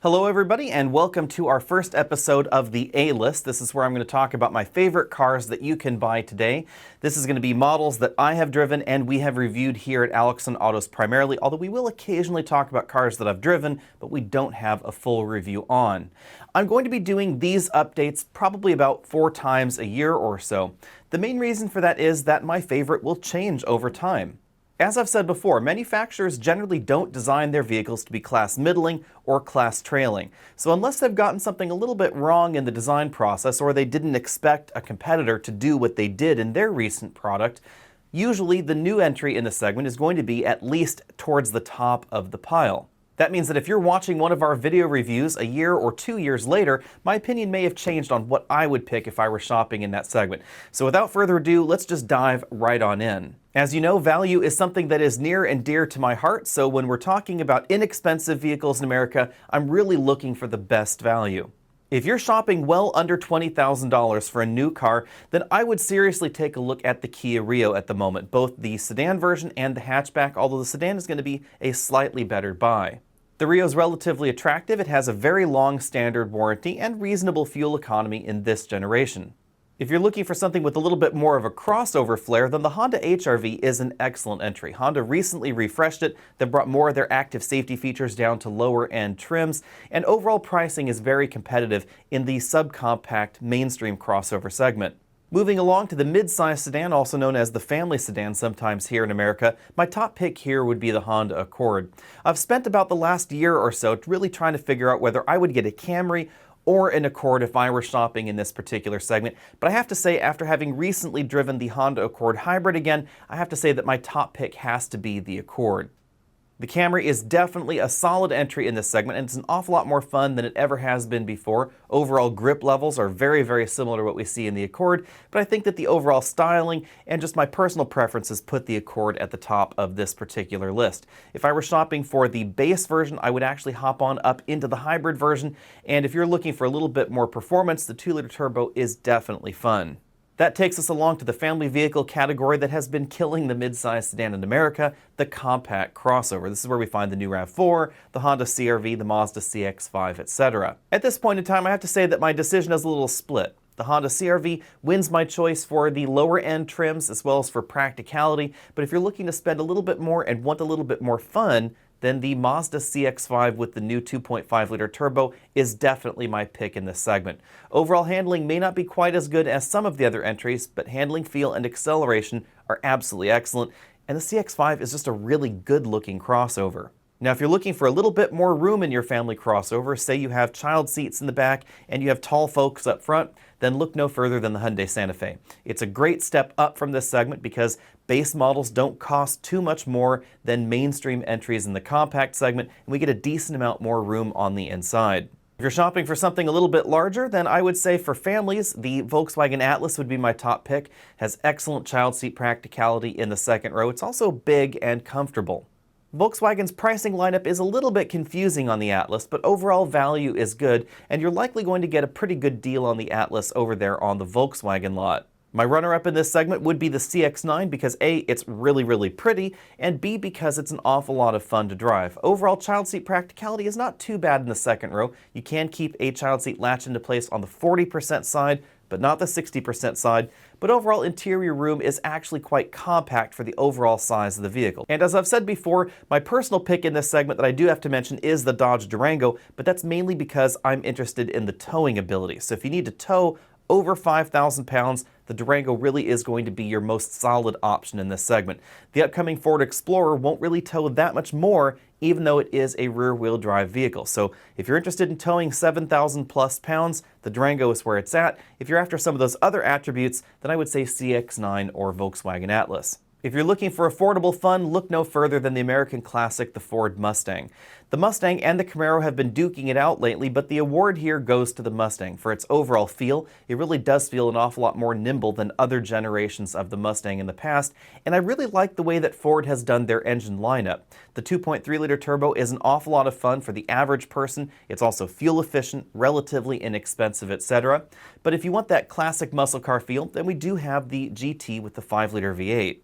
Hello everybody, and welcome to our first episode of the A-List. This is where I'm going to talk about my favorite cars that you can buy today. This is going to be models that I have driven and we have reviewed here at Alex Autos primarily, although we will occasionally talk about cars that I've driven, but we don't have a full review on. I'm going to be doing these updates probably about 4 times a year or so. The main reason for that is that my favorite will change over time. As I've said before, manufacturers generally don't design their vehicles to be class middling or class trailing. So unless they've gotten something a little bit wrong in the design process, or they didn't expect a competitor to do what they did in their recent product, usually the new entry in the segment is going to be at least towards the top of the pile. That means that if you're watching one of our video reviews a year or 2 years later, my opinion may have changed on what I would pick if I were shopping in that segment. So without further ado, let's just dive right on in. As you know, value is something that is near and dear to my heart, so when we're talking about inexpensive vehicles in America, I'm really looking for the best value. If you're shopping well under $20,000 for a new car, then I would seriously take a look at the Kia Rio at the moment, both the sedan version and the hatchback, although the sedan is going to be a slightly better buy. The Rio is relatively attractive, it has a very long standard warranty and reasonable fuel economy in this generation. If you're looking for something with a little bit more of a crossover flair, then the Honda HR-V is an excellent entry. Honda recently refreshed it, that brought more of their active safety features down to lower end trims, and overall pricing is very competitive in the subcompact mainstream crossover segment. Moving along to the mid-size sedan, also known as the family sedan sometimes here in America, my top pick here would be the Honda Accord. I've spent about the last year or so really trying to figure out whether I would get a Camry or an Accord if I were shopping in this particular segment, but I have to say, after having recently driven the Honda Accord Hybrid again, I have to say that my top pick has to be the Accord. The Camry is definitely a solid entry in this segment, and it's an awful lot more fun than it ever has been before. Overall grip levels are very, very similar to what we see in the Accord, but I think that the overall styling and just my personal preferences put the Accord at the top of this particular list. If I were shopping for the base version, I would actually hop on up into the hybrid version, and if you're looking for a little bit more performance, the 2-liter turbo is definitely fun. That takes us along to the family vehicle category that has been killing the midsize sedan in America, the compact crossover. This is where we find the new RAV4, the Honda CR-V, the Mazda CX-5, etc. At this point in time, I have to say that my decision is a little split. The Honda CR-V wins my choice for the lower end trims as well as for practicality, but if you're looking to spend a little bit more and want a little bit more fun, then the Mazda CX-5 with the new 2.5-liter turbo is definitely my pick in this segment. Overall handling may not be quite as good as some of the other entries, but handling, feel, and acceleration are absolutely excellent, and the CX-5 is just a really good-looking crossover. Now, if you're looking for a little bit more room in your family crossover, say you have child seats in the back and you have tall folks up front, then look no further than the Hyundai Santa Fe. It's a great step up from this segment because base models don't cost too much more than mainstream entries in the compact segment, and we get a decent amount more room on the inside. If you're shopping for something a little bit larger, then I would say for families, the Volkswagen Atlas would be my top pick. It has excellent child seat practicality in the second row. It's also big and comfortable. Volkswagen's pricing lineup is a little bit confusing on the Atlas, but overall value is good, and you're likely going to get a pretty good deal on the Atlas over there on the Volkswagen lot. My runner-up in this segment would be the CX-9 because A, it's really, really pretty, and B, because it's an awful lot of fun to drive. Overall child seat practicality is not too bad in the second row. You can keep a child seat latch into place on the 40% side, but not the 60% side. But overall interior room is actually quite compact for the overall size of the vehicle. And as I've said before, my personal pick in this segment that I do have to mention is the Dodge Durango, but that's mainly because I'm interested in the towing ability. So if you need to tow over 5,000 pounds, the Durango really is going to be your most solid option in this segment. The upcoming Ford Explorer won't really tow that much more, even though it is a rear-wheel drive vehicle. So if you're interested in towing 7,000 plus pounds, the Durango is where it's at. If you're after some of those other attributes, then I would say CX-9 or Volkswagen Atlas. If you're looking for affordable fun, look no further than the American classic, the Ford Mustang. The Mustang and the Camaro have been duking it out lately, but the award here goes to the Mustang. For its overall feel, it really does feel an awful lot more nimble than other generations of the Mustang in the past, and I really like the way that Ford has done their engine lineup. The 2.3-liter turbo is an awful lot of fun for the average person. It's also fuel efficient, relatively inexpensive, etc. But if you want that classic muscle car feel, then we do have the GT with the 5-liter V8.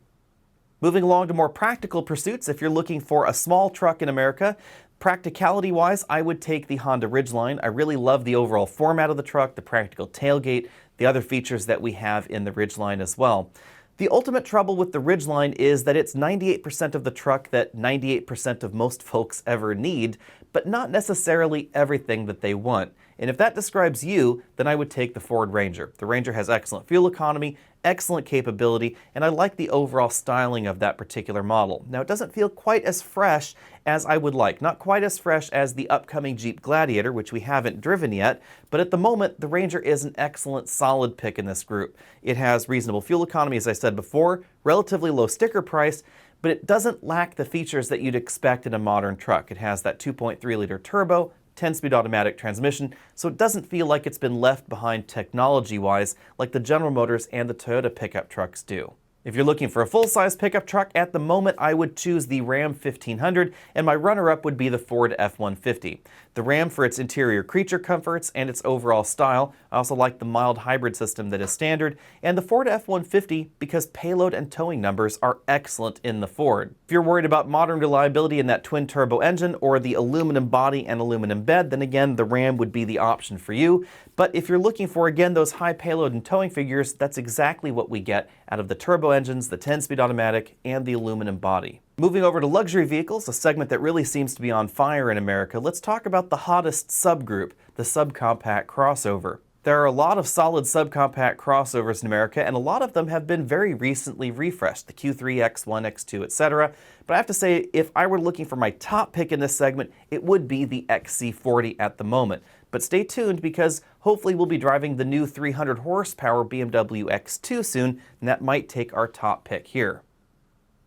Moving along to more practical pursuits, if you're looking for a small truck in America, practicality-wise, I would take the Honda Ridgeline. I really love the overall format of the truck, the practical tailgate, the other features that we have in the Ridgeline as well. The ultimate trouble with the Ridgeline is that it's 98% of the truck that 98% of most folks ever need, but not necessarily everything that they want. And if that describes you, then I would take the Ford Ranger. The Ranger has excellent fuel economy, excellent capability, and I like the overall styling of that particular model. Now, it doesn't feel quite as fresh as I would like. Not quite as fresh as the upcoming Jeep Gladiator, which we haven't driven yet, but at the moment, the Ranger is an excellent, solid pick in this group. It has reasonable fuel economy, as I said before, relatively low sticker price, but it doesn't lack the features that you'd expect in a modern truck. It has that 2.3-liter turbo, 10-speed automatic transmission, so it doesn't feel like it's been left behind technology-wise like the General Motors and the Toyota pickup trucks do. If you're looking for a full-size pickup truck, at the moment I would choose the Ram 1500, and my runner-up would be the Ford F-150. The Ram for its interior creature comforts and its overall style. I also like the mild hybrid system that is standard, and the Ford F-150 because payload and towing numbers are excellent in the Ford. If you're worried about modern reliability in that twin-turbo engine or the aluminum body and aluminum bed, then again, the Ram would be the option for you. But if you're looking for, again, those high payload and towing figures, that's exactly what we get out of the turbo engines, the 10-speed automatic, and the aluminum body. Moving over to luxury vehicles, a segment that really seems to be on fire in America, let's talk about the hottest subgroup, the subcompact crossover. There are a lot of solid subcompact crossovers in America, and a lot of them have been very recently refreshed, the Q3, X1, X2, etc. But I have to say, if I were looking for my top pick in this segment, it would be the XC40 at the moment. But stay tuned because hopefully we'll be driving the new 300 horsepower BMW X2 soon, and that might take our top pick here.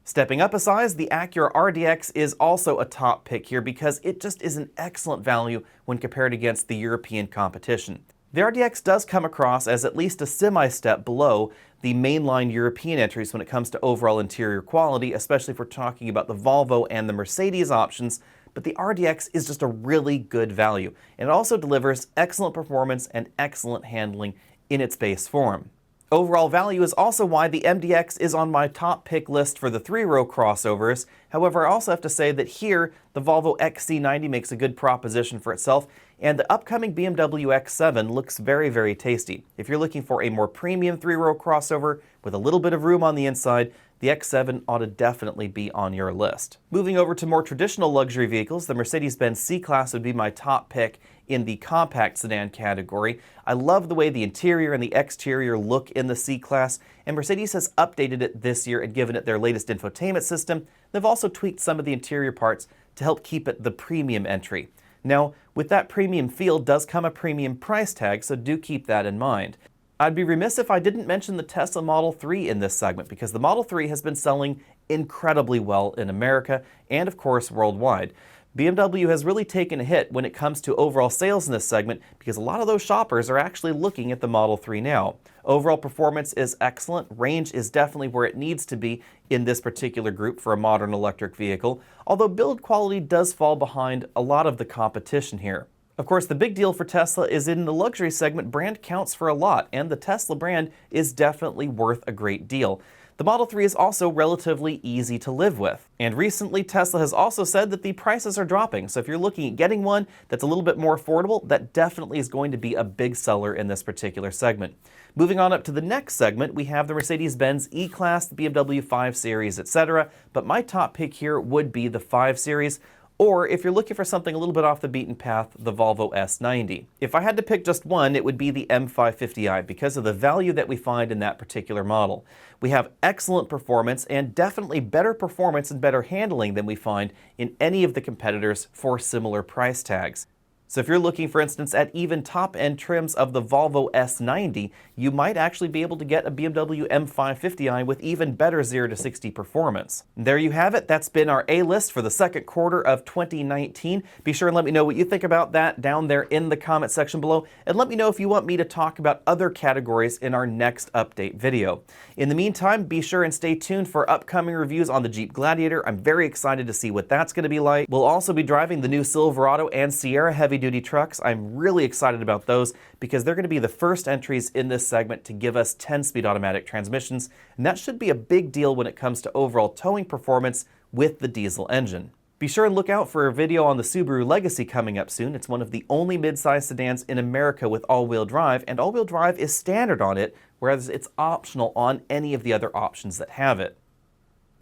Stepping up a size, the ACURA RDX is also a top pick here because it just is an excellent value when compared against the European competition. The RDX does come across as at least a semi-step below the mainline European entries when it comes to overall interior quality, especially if we're talking about the Volvo and the Mercedes options, but the RDX is just a really good value, and it also delivers excellent performance and excellent handling in its base form. Overall value is also why the MDX is on my top pick list for the 3-row crossovers. However, I also have to say that here, the Volvo XC90 makes a good proposition for itself, and the upcoming BMW X7 looks very, very tasty. If you're looking for a more premium 3-row crossover with a little bit of room on the inside, the X7 ought to definitely be on your list. Moving over to more traditional luxury vehicles, the Mercedes-Benz C-Class would be my top pick in the compact sedan category. I love the way the interior and the exterior look in the C-Class, and Mercedes has updated it this year and given it their latest infotainment system. They've also tweaked some of the interior parts to help keep it the premium entry. Now, with that premium feel does come a premium price tag, so do keep that in mind. I'd be remiss if I didn't mention the Tesla Model 3 in this segment because the Model 3 has been selling incredibly well in America and, of course, worldwide. BMW has really taken a hit when it comes to overall sales in this segment because a lot of those shoppers are actually looking at the Model 3 now. Overall performance is excellent. Range is definitely where it needs to be in this particular group for a modern electric vehicle, although build quality does fall behind a lot of the competition here. Of course, the big deal for Tesla is in the luxury segment, brand counts for a lot, and the Tesla brand is definitely worth a great deal. The Model 3 is also relatively easy to live with. And recently, Tesla has also said that the prices are dropping, so if you're looking at getting one that's a little bit more affordable, that definitely is going to be a big seller in this particular segment. Moving on up to the next segment, we have the Mercedes-Benz E-Class, the BMW 5 Series, etc. But my top pick here would be the 5 Series. Or if you're looking for something a little bit off the beaten path, the Volvo S90. If I had to pick just one, it would be the M550i because of the value that we find in that particular model. We have excellent performance and definitely better performance and better handling than we find in any of the competitors for similar price tags. So if you're looking, for instance, at even top-end trims of the Volvo S90, you might actually be able to get a BMW M550i with even better 0 to 60 performance. There you have it. That's been our A-list for the second quarter of 2019. Be sure and let me know what you think about that down there in the comment section below, and let me know if you want me to talk about other categories in our next update video. In the meantime, be sure and stay tuned for upcoming reviews on the Jeep Gladiator. I'm very excited to see what that's going to be like. We'll also be driving the new Silverado and Sierra heavy-duty trucks. I'm really excited about those because they're going to be the first entries in this segment to give us 10-speed automatic transmissions, and that should be a big deal when it comes to overall towing performance with the diesel engine. Be sure and look out for a video on the Subaru Legacy coming up soon. It's one of the only midsize sedans in America with all-wheel drive, and all-wheel drive is standard on it, whereas it's optional on any of the other options that have it.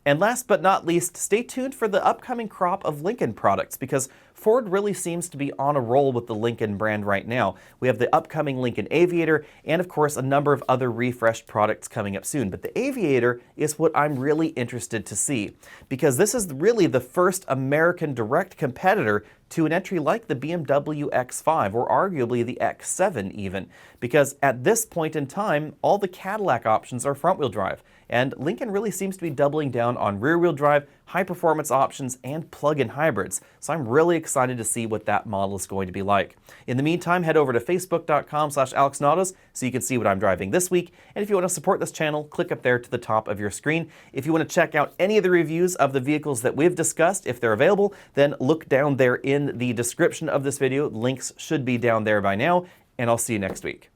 And last but not least, stay tuned for the upcoming crop of Lincoln products, because Ford really seems to be on a roll with the Lincoln brand right now. We have the upcoming Lincoln Aviator and, of course, a number of other refreshed products coming up soon. But the Aviator is what I'm really interested to see, because this is really the first American direct competitor to an entry like the BMW X5, or arguably the X7 even, because at this point in time, all the Cadillac options are front-wheel drive, and Lincoln really seems to be doubling down on rear-wheel drive, high-performance options, and plug-in hybrids. So I'm really excited to see what that model is going to be like. In the meantime, head over to facebook.com/AlexNautos so you can see what I'm driving this week. And if you want to support this channel, click up there to the top of your screen. If you want to check out any of the reviews of the vehicles that we've discussed, if they're available, then look down there in the description of this video. Links should be down there by now, and I'll see you next week.